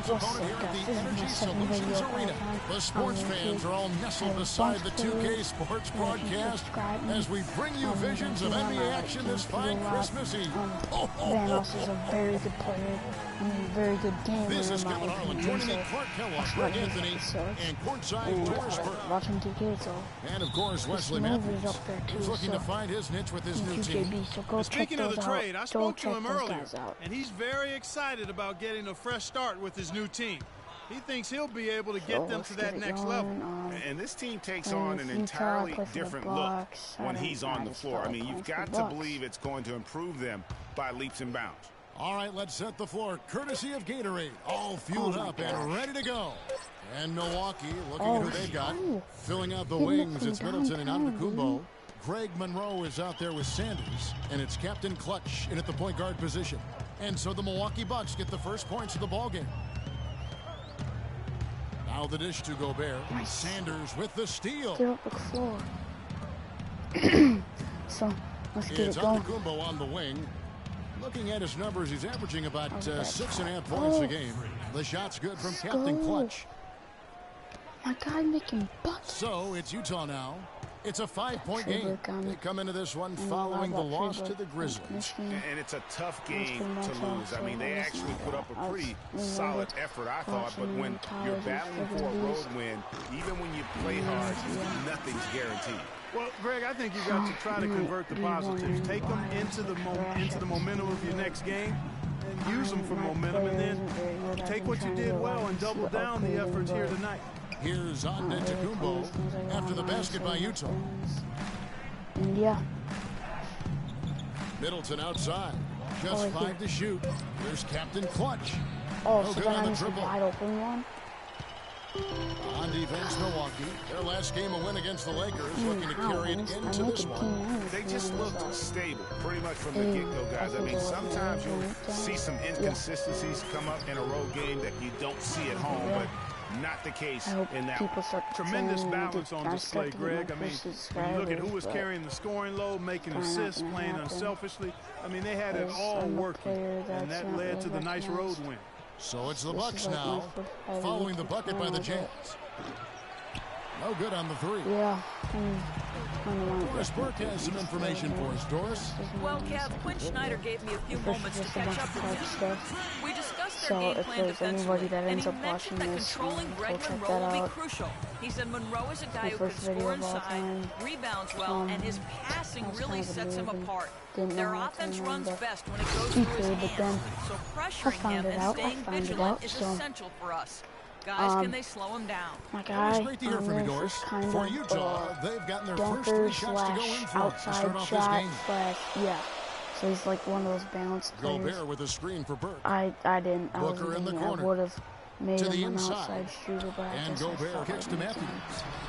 Tom's opponent here at the Energy Solutions Arena. The sports fans are all nestled beside the 2K Sports Broadcast as we bring you visions of NBA action this fine Christmas Eve. Vanos is a very good player. I mean, very good game. This is Kevin Harlan joining me, Clark Kellogg, Greg Anthony, and courtside Doris Burke. Watching 2K, so. And of course, Wesley Matthews, who's looking to find his niche with his new team. So go Speaking of the trade, I spoke to him earlier, and he's very excited about getting a fresh start with his new team. He thinks he'll be able to get them to that next level. And this team takes on an entirely different look when he's on the floor. I mean, you've got to believe it's going to improve them by leaps and bounds. All right, let's set the floor, courtesy of Gatorade. All fueled up and ready to go. And Milwaukee, looking at who they've got. Filling out the wings, it's Middleton and Antetokounmpo. Greg Monroe is out there with Sanders, and it's Captain Clutch in at the point guard position. And so the Milwaukee Bucks get the first points of the ballgame. Now the dish to Gobert. Sanders with the steal. Get up the floor. So, let's get it going. Antetokounmpo on the wing. Looking at his numbers, he's averaging about 6.5 points a game. The shot's good from Captain Clutch. My guy making bucks. So it's Utah now. It's a 5-point game. They come into this one following the loss to the Grizzlies. And it's a tough game to lose. I mean, they actually put up a pretty solid effort, I thought. But when you're battling for a road win, even when you play hard, nothing's guaranteed. Well, Greg, I think you got to try to convert the positives. Take them into the momentum of your next game and use them for momentum. And then take what you did well and double down the efforts here tonight. Here's Antetokounmpo after the basket by Utah. Yeah. Middleton outside. Just 5 to shoot. Here's Captain Clutch. Oh, so that is a wide open one. On defense, Milwaukee. Their last game a win against the Lakers, looking to carry it into this one. They just looked stable pretty much from the get-go, guys. I mean, sometimes you'll see some inconsistencies come up in a road game that you don't see at home, but not the case in that one. Tremendous balance on display, Greg. I mean, when you look at who was carrying the scoring load, making assists, playing unselfishly, I mean, they had it all working, and that led to the nice road win. So it's the Bucks now, following the bucket by the Jazz. No good on the three. Yeah. Doris Burke has some information for us, Doris. Well, Kev, Quinn Snyder gave me a few moments to catch up with you. We discussed their game plan defensively, and he mentioned that controlling Greg Monroe will be crucial. He said Monroe is a guy who can score inside, rebounds well, and his passing really sets him apart. Their offense runs best when it goes through his hands, so pressuring him and staying vigilant is essential for us. Guys, can they slow him down? My guy, Great to hear from you, Doris. For Utah, they've gotten their first 3 shots to go in for outside shot slash, yeah. So he's like one of those balanced players. Gobert with a screen for Burke. I didn't. Booker in the corner. I would have made to the him an inside. outside shooter, but and Gobert kicks to Matthews.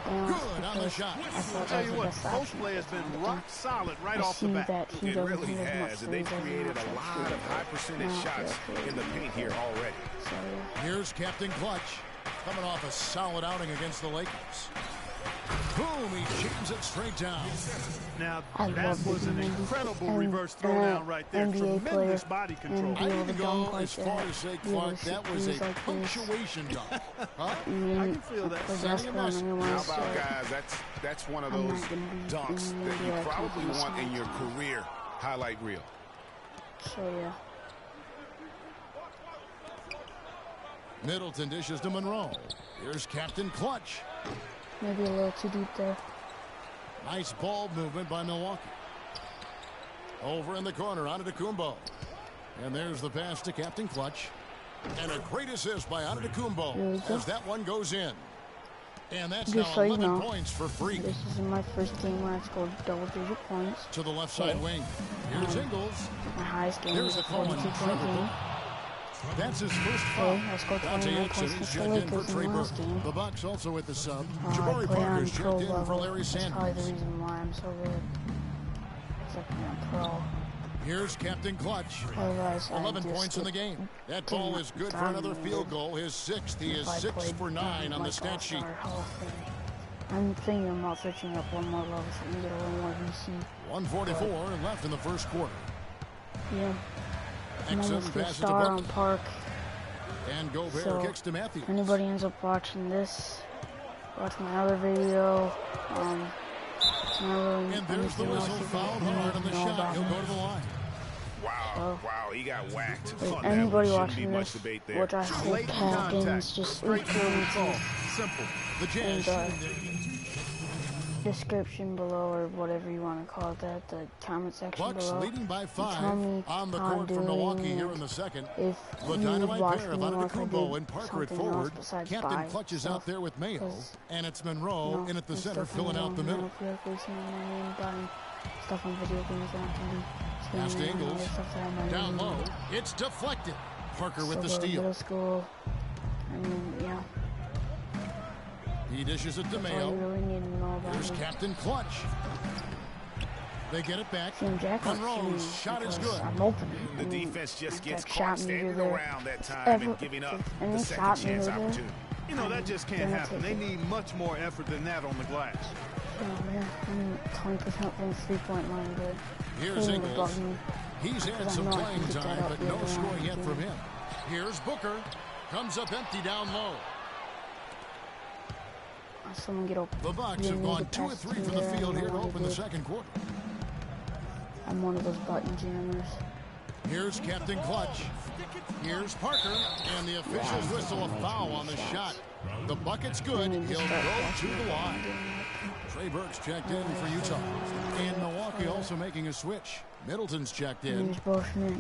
Good on the shot. I'll tell you what, post play has been rock solid right off the bat. It really has, and they've created a lot of high percentage shots in the paint here already. Here's Captain Clutch, coming off a solid outing against the Lakers. Boom, he jams it straight down. Now, that was an incredible reverse throwdown right there. Tremendous body control. I even go as far as say, Clark, that was a punctuation dunk. Huh? I can feel that. How about, guys, that's one of those dunks that you probably want in your career highlight reel. So, yeah. Middleton dishes to Monroe. Here's Captain Clutch. Maybe a little too deep there. Nice ball movement by Milwaukee. Over in the corner, Antetokounmpo. And there's the pass to Captain Clutch. And a great assist by Antetokounmpo as that one goes in. And that's now 11 points for Freak. This is my first game where I scored double-digit points. To the left side wing. Here's Ingles. My highest game There's was a call on point game. That's his first foul. I scored Dante 29 Exum points is for the checked in for Lakers in Trey the Burke. last game. The Bucks also with the sub. I Jabari play Parker's on checked pro in for level. Larry That's Sanders. probably the reason why I'm so good. It's like I'm pro. Here's Captain Clutch. 11 points in the game. That ball is good for another field goal. His 6th. He is 6 for 9 on the stat sheet. I'm thinking about switching up one more level so I can get a little more VC. 1:44 left in the first quarter. Yeah. I'm Exum almost passes to star Burke. on Park. And Gobert So, kicks to Matthews. if anybody ends up watching this, watch my other video, it's not really And there's the anything else whistle, you fouled can hard on the know shot. about He'll me. go to the line. Wow, wow, he got whacked. If On that one. anybody Shouldn't be watching much this, debate there. which I hope Blatant happens, contact. just Straight leave forward call. comments Simple. The Jazz in shoot the it. description below, or whatever you want to call it, the comment section Bucks below. leading by And 5 tell me on the how I'm court for doing, Milwaukee here in and the second. if The you would dynamite watch pair me of more if I Antetokounmpo did and Parker at something forward. else besides Captain buy Clutch is stuff. out there with Mayo, 'Cause, and it's Monroe in at the center, stuff filling out the middle. If you're wasting my money and buying stuff on video games that I can be Pass to spending on other Ingles. stuff that I might Down even low. need. It's deflected. Parker with So the go to steal. middle school, I mean, yeah, He dishes it to that's all you Mayo. really need to know about Here's me. Captain Clutch. They get it back. Team Jack wants Monroe's me shot is because good. I'm open. The I mean, defense just if gets that caught shot meter standing there, around that time ever- and giving up if the any second shot chance meter there, opportunity. You know, that just can't Gonna happen. take They it. need much more effort than that on the glass. Oh man, I'm 20% from the 3-point line, but Here's they need to bug Ingles. me. He's had Because I some know I can playing get that time, out but the no other scoring end yet of from the him. Here's Booker. Comes up empty down low. Someone get open. The Bucks You have need gone to 2 of pass 3 to from me the there, I field don't here to know what open you the did. second quarter. I'm one of those button jammers. Here's Captain Clutch. Here's Parker, and the officials whistle a foul on the shot. The bucket's good. He'll go to the line. Trey Burke's checked in for Utah. And Milwaukee also making a switch. Middleton's checked in.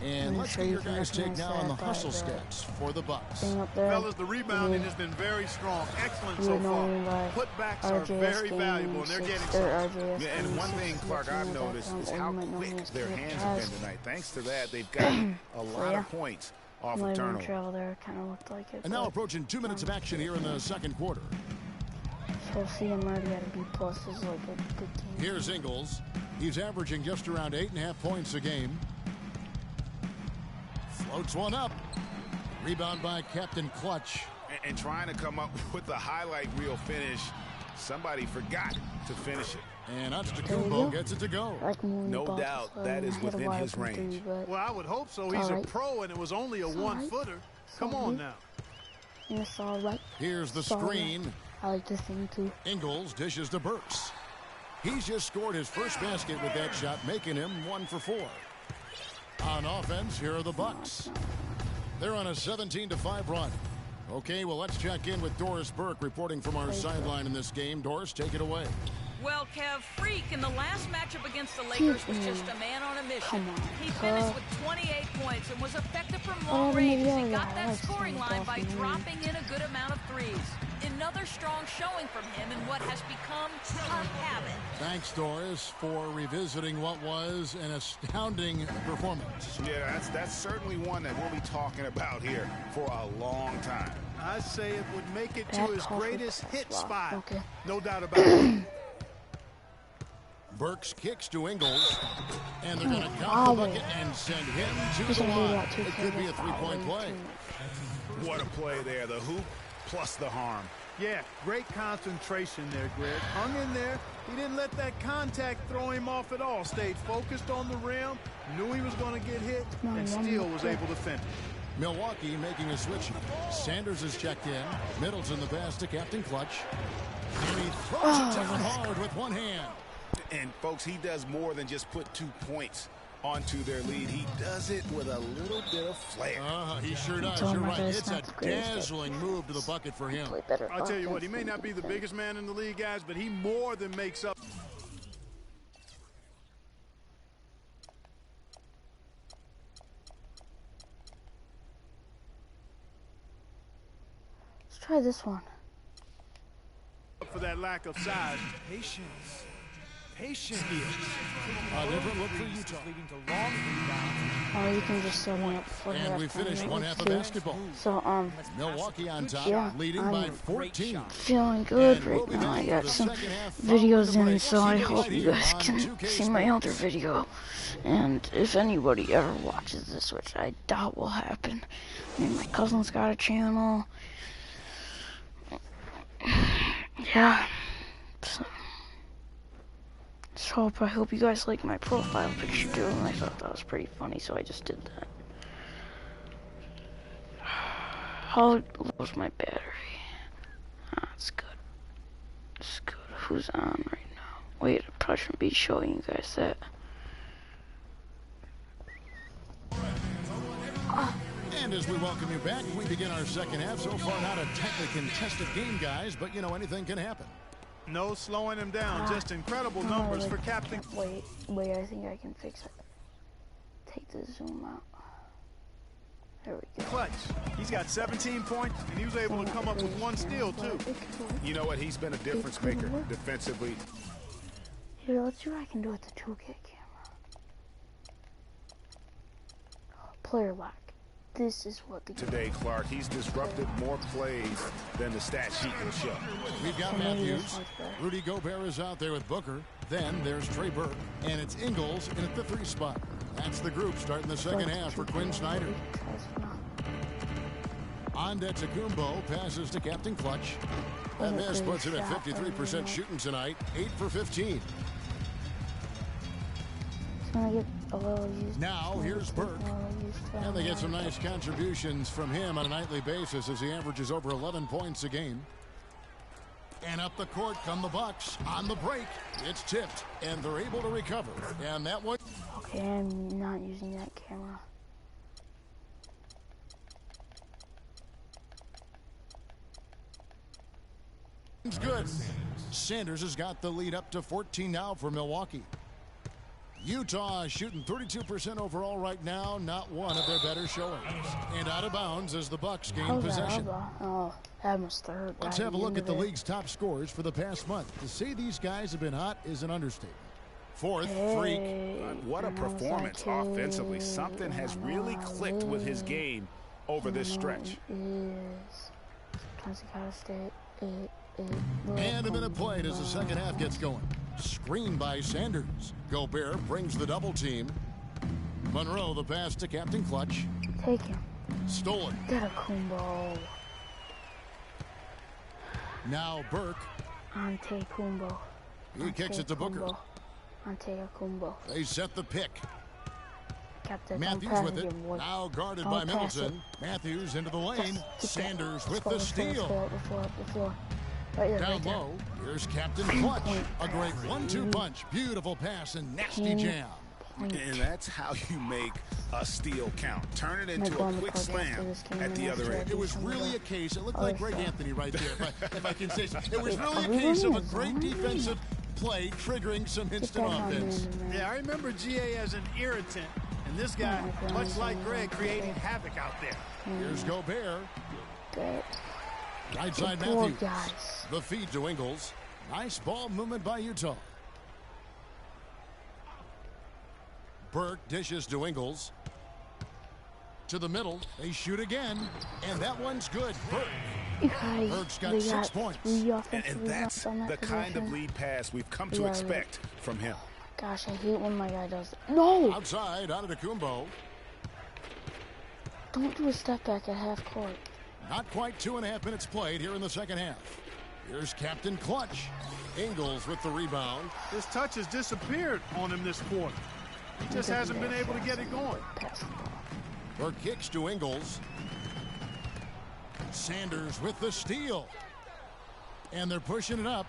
And let's get your guys' take now on the hustle stats for the Bucks. Fellas, the rebounding has been very strong. Excellent so far. Putbacks are very valuable, and they're getting some. Yeah, and one thing, Clark, I've noticed is how quick their hands have been tonight. Thanks to that, they've gotten a lot of points off of turnovers. Travel there kind of looked like it. And now approaching 2 minutes of action here in the second quarter. So see, I'm already at a B+. This is like a good team. Here's Ingles. He's averaging just around 8.5 points a game. Floats one up. Rebound by Captain Clutch. And trying to come up with the highlight reel finish, somebody forgot to finish it. And Antetokounmpo gets it to go. No doubt that is within his range. Well, I would hope so. He's a pro, and it was only a one-footer. Come on now. It's all right. Here's the screen. I like this thing too. Ingles dishes to Burks. He's just scored his first basket with that shot, making him 1 for 4. On offense, here are the Bucks. They're on a 17-5 run. Okay, well, let's check in with Doris Burke reporting from our sideline in this game. Doris, take it away. Well, Kev, Freak in the last matchup against the Lakers was just a man on a mission. He finished with 28 points and was effective from long range as he got that scoring line by dropping in a good amount of threes. Another strong showing from him in what has become a habit. Thanks, Doris, for revisiting what was an astounding performance. Yeah, that's certainly one that we'll be talking about here for a long time. I say it would make it to his greatest hit spot. Okay. No doubt about it. Burks kicks to Ingles, and they're going to count the bucket and send him to the line. It could be a three-point play. What a play there, the hoop plus the harm. Yeah, great concentration there, Greg. Hung in there. He didn't let that contact throw him off at all. Stayed focused on the rim, knew he was going to get hit, and still was able to finish. Milwaukee making a switch. Sanders is checked in. Middleton the pass to Captain Clutch. And he throws it down hard with one hand. And, folks, he does more than just put 2 points onto their lead. He does it with a little bit of flair. He sure does. You're right. It's a dazzling move to the bucket for him. I'll tell you what, he may not be the biggest man in the league, guys, but he more than makes up. Let's try this one. For that lack of size. Patience. Patience. A different look for Utah. Or you can just set me up for And we finished one half of basketball. So, Milwaukee on top, leading by 14. Feeling good right now. I got some videos in, so I hope you guys can see my other video. And if anybody ever watches this, which I doubt will happen, I mean, my cousin's got a channel. Yeah. So I hope you guys like my profile picture too, and I thought that was pretty funny, so I just did that. How low's my battery? Ah, it's good. It's good. Who's on right now? Wait, I probably shouldn't be showing you guys that. And as we welcome you back, we begin our second half. So far, not a tightly contested game, guys, but you know, anything can happen. No slowing him down, just incredible numbers for Captain. Wait, I think I can fix it. Take the zoom out. There we go. Clutch. He's got 17 points, and he was able to come up with 1 steal, too. You know what? He's been a difference maker defensively. Here, let's see what I can do with the 2K camera. Player lock. This is what the today, Clark. He's disrupted more plays than the stat sheet will show. We've got Matthews. Rudy Gobert is out there with Booker. Then there's Trey Burke, and it's Ingles in at the 3 spot. That's the group starting the second half for Quinn Snyder. Antetokounmpo passes to Captain Clutch. That miss puts it at 53% shooting tonight, 8 for 15. Now here's Burke, and they get some nice contributions from him on a nightly basis as he averages over 11 points a game. And up the court come the Bucks on the break. It's tipped, and they're able to recover. And that one. Okay, I'm not using that camera. It's good. Sanders has got the lead up to 14 now for Milwaukee. Utah shooting 32% overall right now, not one of their better showings. And out of bounds as the Bucks gain possession. Oh, that must hurt. Let's have a look at the league's top scorers for the past month. To say these guys have been hot is an understatement. Fourth, Freak. What a performance offensively. Something has really clicked with his game over this stretch. And a minute played as the second half gets going. Screen by Sanders. Gobert brings the double team. Monroe the pass to Captain Clutch. Take him. Stolen. Get a combo. Now Burke. Antetokounmpo. He kicks it to Booker. Antetokounmpo. They set the pick. Captain Matthews with it. Now guarded by Middleton. Matthews into the lane. Sanders with the steal. Right there, down low, here's Captain Clutch. A great 1-2 punch. Beautiful pass and nasty jam. And that's how you make a steal count. Turn it into a quick slam at the other end. It was really a case, it looked like Greg Anthony right there, if I can say so. It was really a case of a great defensive play triggering some instant offense. Yeah, I remember GA as an irritant. And this guy, much like Greg, creating havoc out there. Here's Gobert. Right side Matthews. The feed to Ingles. Nice ball movement by Utah. Burke dishes to Ingles. To the middle. They shoot again. And that one's good. Burke. Burke's got 6 points. And that's the kind of lead pass we've come to expect from him. Gosh, I hate when my guy does that. No! Outside, Antetokounmpo. Don't do a step back at half court. Not quite 2.5 minutes played here in the second half. Here's Captain Clutch. Ingles with the rebound. His touch has disappeared on him this quarter. He just hasn't been able to get it going. Burke kicks to Ingles. Sanders with the steal. And they're pushing it up.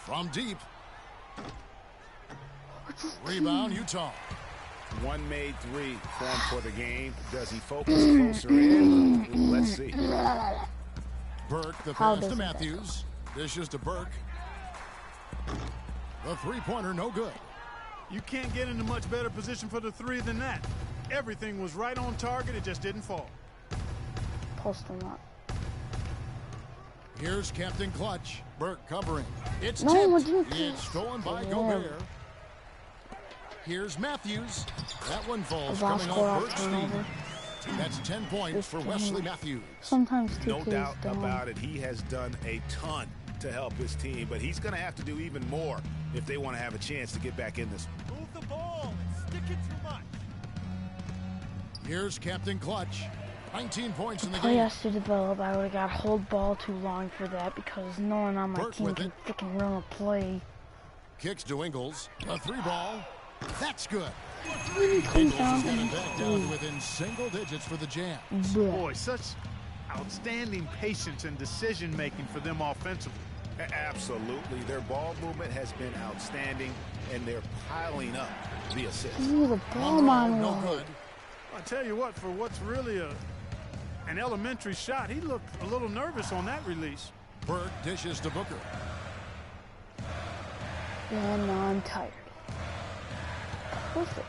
From deep. Rebound, Utah. One made 3 formed for the game. Does he focus closer in? Let's see. Burke, the pass to Matthews. Dishes to Burke. The three-pointer, no good. You can't get into much better position for the 3 than that. Everything was right on target. It just didn't fall. Post him up. Here's Captain Clutch. Burke covering. It's tipped. It's stolen by Gobert. Here's Matthews. That one falls coming off Burke's feet. That's 10 points for Wesley Matthews. Sometimes no doubt about it. He has done a ton to help his team, but he's going to have to do even more if they want to have a chance to get back in this. Move the ball. Stick it too much. Here's Captain Clutch. 19 points in the play game. has to develop. I would have got hold ball too long for that because no one on my team can freaking run a play. Kicks to Ingles. A 3 ball. That's good. Comes down getting back down to within single digits for the Jazz. Boy, such outstanding patience and decision-making for them offensively. Absolutely. Their ball movement has been outstanding, and they're piling up the assists. Ooh, the ball No good. I tell you what, for what's really an elementary shot, he looked a little nervous on that release. Burke dishes to Booker. Yeah, no, I'm tired. Perfect.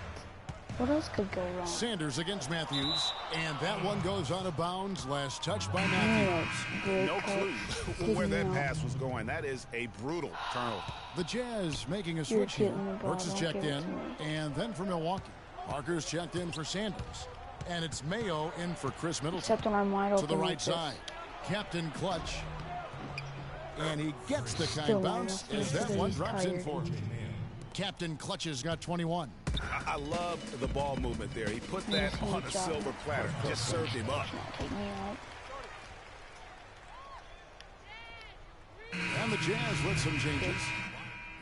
What else could go wrong? Sanders against Matthews, and that one goes out of bounds. Last touch by Matthews. No clue where that pass was going. That is a brutal turnover. The Jazz making a switch here. Brooks is checked in, and then for Milwaukee. Parker's checked in for Sanders, and it's Mayo in for Chris Middleton. Except when I'm wide open to the right side. Captain Clutch, and he gets the kind bounce as that one drops in for him. Captain Clutch's got 21. I love the ball movement there. He put that on a silver platter. Just served him up. And the Jazz with some changes.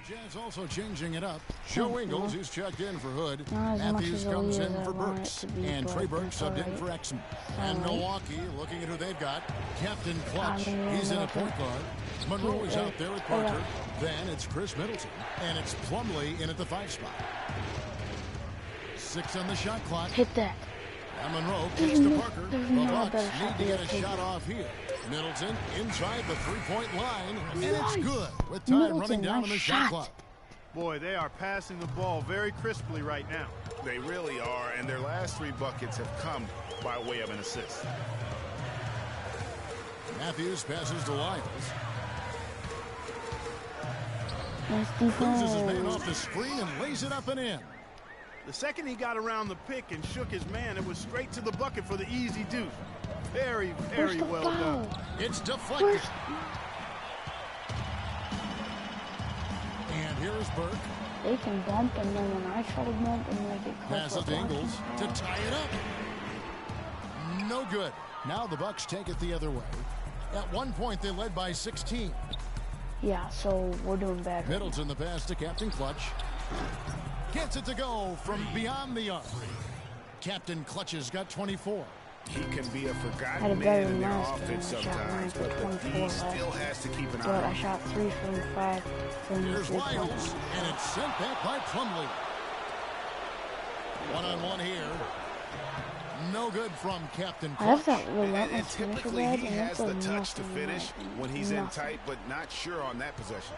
Jazz also changing it up. Joe Ingles, who's checked in for Hood. Matthews comes in for Burks. And Trey Burks subbed in for Exum. And Milwaukee looking at who they've got. Captain Clutch, he's in a point guard. Monroe is out there with Parker. Then it's Chris Middleton. And it's Plumlee in at the 5 spot. 6 on the shot clock. Hit that. And Monroe kicks to Parker. The Bucks need to get a shot off here. Middleton inside the 3-point line, and it's good with time running down on the shot clock. Boy, they are passing the ball very crisply right now. They really are, and their last 3 buckets have come by way of an assist. Matthews passes to Lyles. Nice defense. Loses his man off the screen and lays it up and in. The second he got around the pick and shook his man, it was straight to the bucket for the easy deuce. Very, very well done. It's deflected. And here's Burke. They can bump, and then when I try to bump, and I get caught. Passes to Ingles to tie it up. No good. Now the Bucks take it the other way. At one point, they led by 16. Yeah, so we're doing bad. Middleton, the pass to Captain Clutch. Gets it to go from beyond the arc. Captain Clutch has got 24. He can be a forgotten man in their offense sometimes, but he still has to keep an eye on him. I shot 3 from 5 from Here's Lyles, and it's sent back by Plumlee. One-on-one here. No good from Captain Clutch. I have that relentless and typically he has the touch to finish when he's in tight, but not sure on that possession.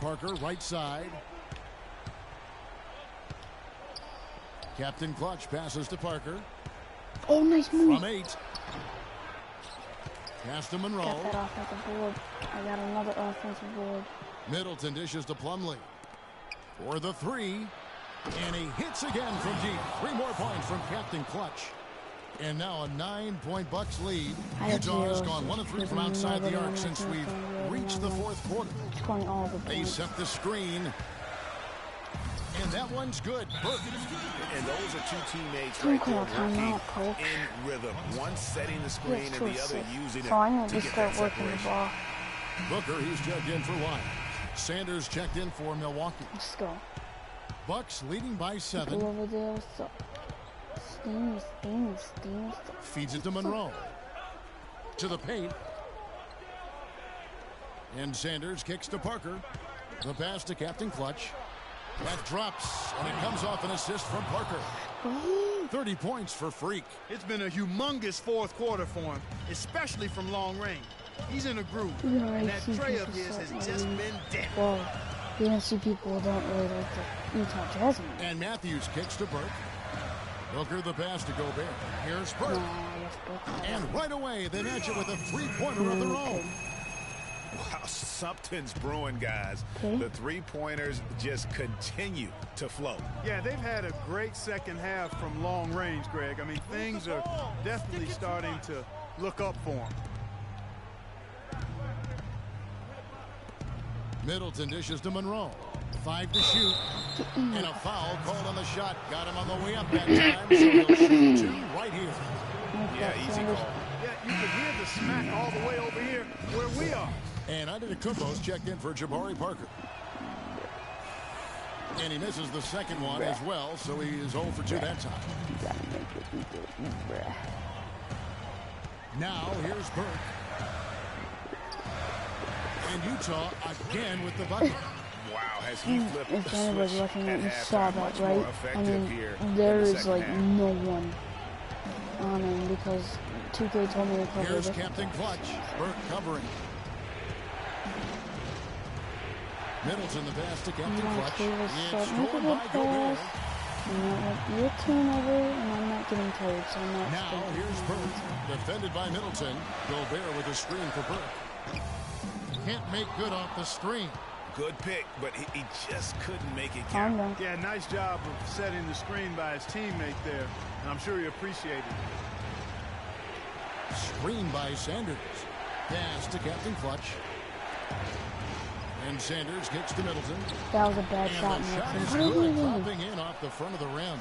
Parker, right side. Captain Clutch passes to Parker. Oh, nice move. From 8. Pass to Monroe. Got that offensive board. I got another offensive board. Middleton dishes to Plumlee. For the 3. And he hits again from deep. 3 more points from Captain Clutch. And now a 9-point Bucks lead. Utah has gone 1 of 3 from outside the arc since we've reached the 4th quarter. They set the screen. And that one's good. Burke. And those are 2 teammates right there working in rhythm. One setting the screen and the other using it to get that separation. Booker, he's checked in for Lyon. Sanders checked in for Milwaukee. Let's go. Bucks leading by 7. Over there, what's up? Steam. Feeds it to Monroe. To the paint. And Sanders kicks to Parker. The pass to Captain Clutch. That drops, and it comes off an assist from Parker. 30 points for Freak. It's been a humongous 4th quarter for him, especially from long range. He's in a groove, and that tray of his has just been dead. Well, the NFC people don't really like the Utah Jazz. And Matthews kicks to Burke. Booker the pass to Gobert. Here's Burke. And right away, they match it with a 3-pointer of their own. Wow, something's brewing, guys. The 3-pointers just continue to flow. Yeah, they've had a great second half from long range, Greg. I mean, things are definitely starting to look up for them. Middleton dishes to Monroe. 5 to shoot. And a foul called on the shot. Got him on the way up that time, so he'll shoot 2 right here. Yeah, easy call. Yeah, you can hear the smack all the way over here where we are. And Antetokounmpo's checked in for Jabari Parker. And he misses the second one as well, so he is 0 for 2 that time. Now, here's Burke. And Utah again with the bucket. Wow, has he flipped If the anybody's switch watching it, at you halftime? saw that, Much right? more I effective mean, here there in the is second like half. no one on him because 2K told me to cover Here's it. Captain Clutch. Burke covering. Middleton the pass to Captain Clutch. It's stolen by Gobert. Your turnover, and I'm not getting told, so I'm not. Now here's Burke. Defended by Middleton. Gobert with a screen for Burke. Can't make good off the screen. Good pick, but he just couldn't make it count. Yeah, nice job of setting the screen by his teammate there, and I'm sure he appreciated it. Screen by Sanders. Pass to Captain Clutch. And Sanders gets to Middleton. That was a bad shot, And the shot is Middleton. good, popping in off the front of the rim.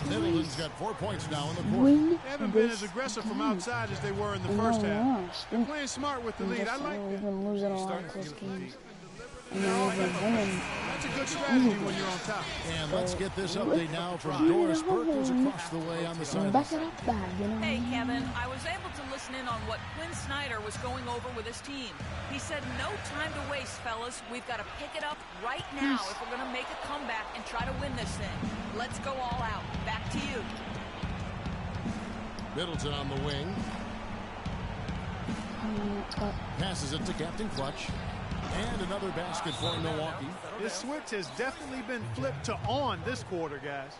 Middleton's got 4 points now in the quarter. Win They haven't been this as aggressive from game. outside as they were in the And first no half. loss. They're playing smart with the lead. I like We've that. been losing a lot of close games. And then we've been winning. That's a good strategy when you're on top. And let's get this update now from Doris Burke, who's across the way on the sideline. Back it up bad, you know what I Hey, mean? Kevin, I was able to listen in on what Quinn Snyder was going over with his team. He said, no time to waste, fellas. We've got to pick it up right now if we're going to make a comeback and try to win this thing. Let's go all out. Back to you. Middleton on the wing. Passes it to Captain Clutch. And another basket for Milwaukee. This switch has definitely been flipped to on this quarter, guys.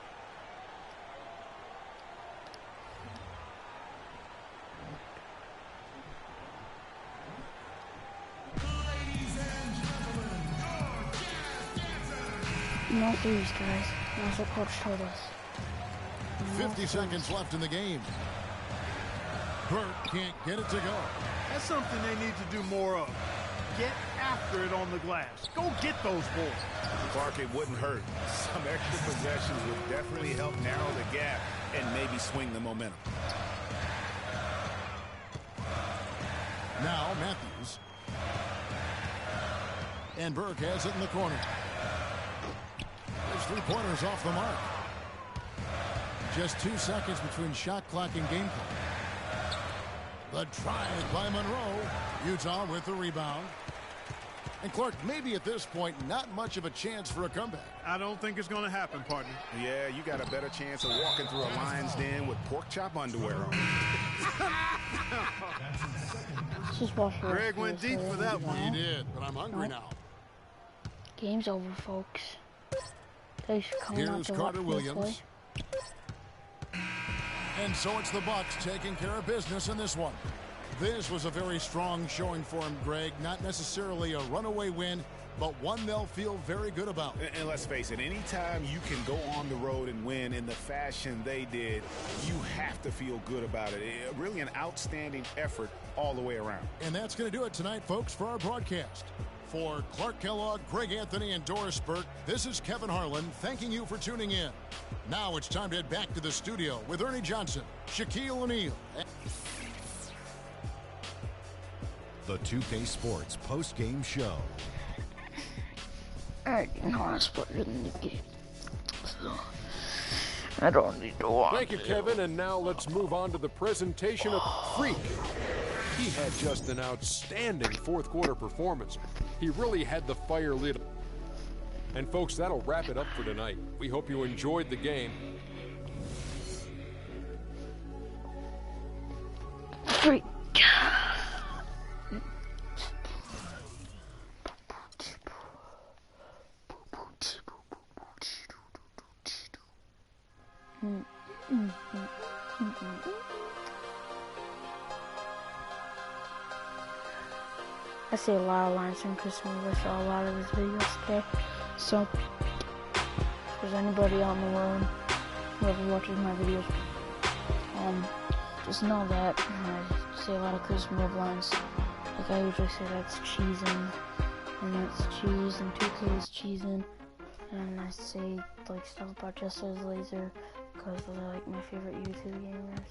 No threes, guys. That's what Coach told us. 50 seconds left in the game. Burke can't get it to go. That's something they need to do more of. Get after it on the glass. Go get those balls. Clark, it wouldn't hurt. Some extra possessions would definitely help narrow the gap and maybe swing the momentum. Now Matthews. And Burke has it in the corner. There's 3-pointers off the mark. Just 2 seconds between shot clock and game clock. The try by Monroe. Utah with the rebound. And Clark, maybe at this point, not much of a chance for a comeback. I don't think it's going to happen, partner. Yeah, you got a better chance of walking through a lion's den with pork chop underwear on. Just watch the Greg went deep for that one. He did, but I'm hungry now. Game's over, folks. Thanks for coming out Here's to Carter watch me play. Williams. And so it's the Bucks taking care of business in this one. This was a very strong showing for him, Greg. Not necessarily a runaway win, but one they'll feel very good about. And let's face it, anytime you can go on the road and win in the fashion they did, you have to feel good about it. Really an outstanding effort all the way around. And that's going to do it tonight, folks, for our broadcast. For Clark Kellogg, Greg Anthony, and Doris Burke, this is Kevin Harlan thanking you for tuning in. Now it's time to head back to the studio with Ernie Johnson, Shaquille O'Neal. The 2K Sports post-game show. Alright, you know I split in the game. So, I don't need to watch. Thank you, Kevin, and now let's move on to the presentation of Freak. He had just an outstanding fourth quarter performance. He really had the fire lit. And folks, that'll wrap it up for tonight. We hope you enjoyed the game. Freak. I say a lot of lines from Christmas with a lot of his videos today. So, if there's anybody out in the world who ever watches my videos, just know that I say a lot of Christmas lines. Like I usually say that's cheesing, and that's cheese, and 2K is cheesing, and I say like stuff about Just as Laser because they're like my favorite YouTube gamers.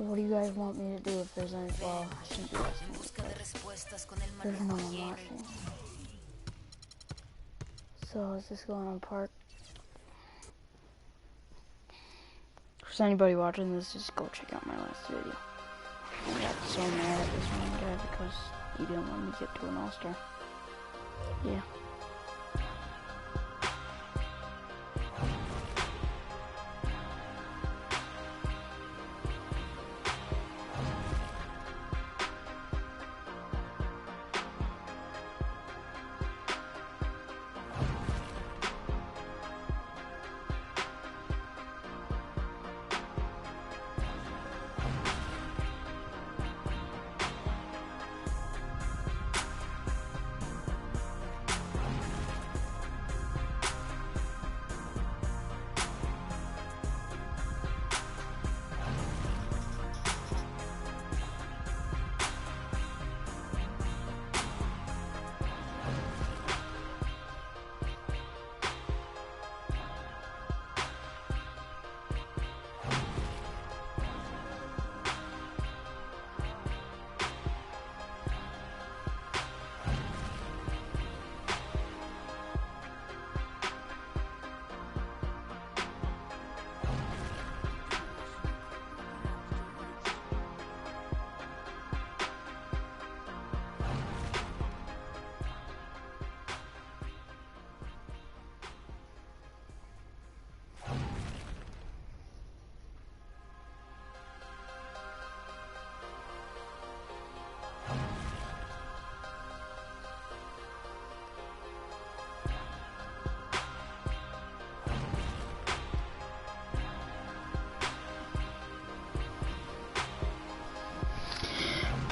So what do you guys want me to do if there's any, well, I shouldn't be asking because there's no one watching. So let's just go on park. For anybody watching this, just go check out my last video. I got so mad at this one guy because he didn't let me get to an all-star. Yeah.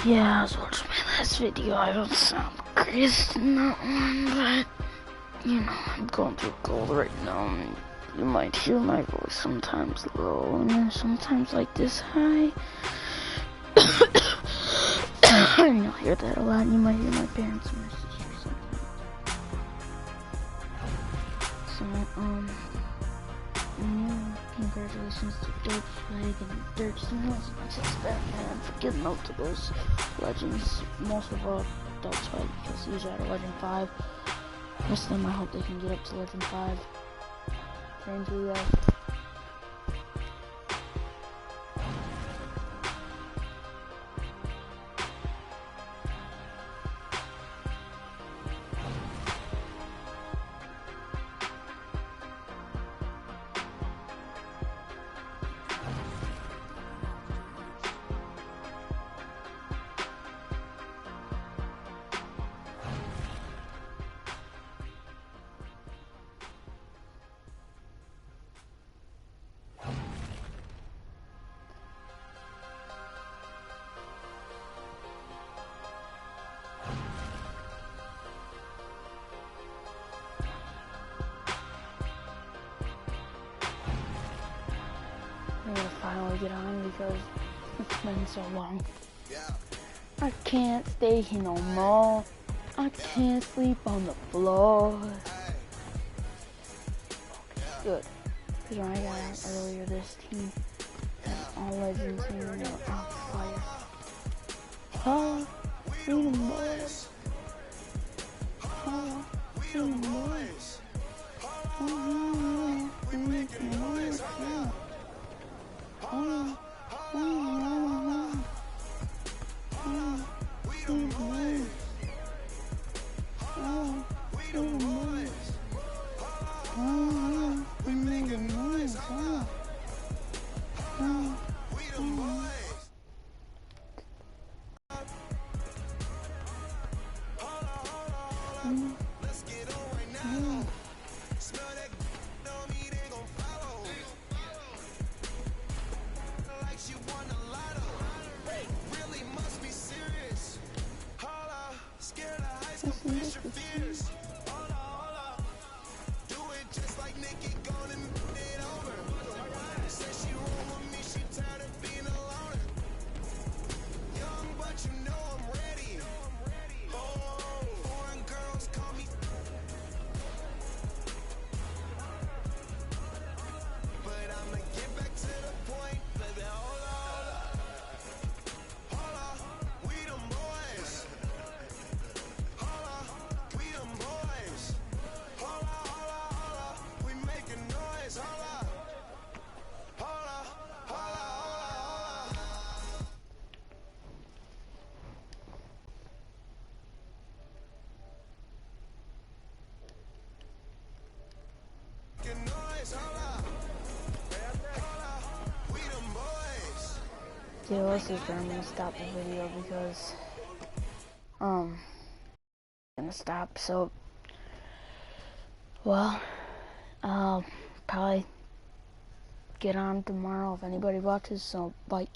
Yeah, I was watching my last video. I don't sound great in that one, but, you know, I'm going through cold right now, and you might hear my voice sometimes low, and then sometimes like this high. You'll hear that a lot, and you might hear my parents and my sister sometimes. So, yeah, congratulations to Dirt Flag and Dirt Signals. It's Batman for getting out to those legends. Most of all, Dirt Flag because he's at a Legend 5. Rest of them, I hope they can get up to Legend 5. Praying to you guys. I'm gonna finally get on because it's been so long. I can't stay here no more. I can't sleep on the floor. Good. Because when I got out earlier, this team had all legends here and they were on fire. Oh, freedom boys. Oh, freedom boys. Oh, freedom boys. Oh, Okay, this is where I'm gonna stop the video because I'm gonna stop. So, well, I'll probably get on tomorrow if anybody watches. So, bye.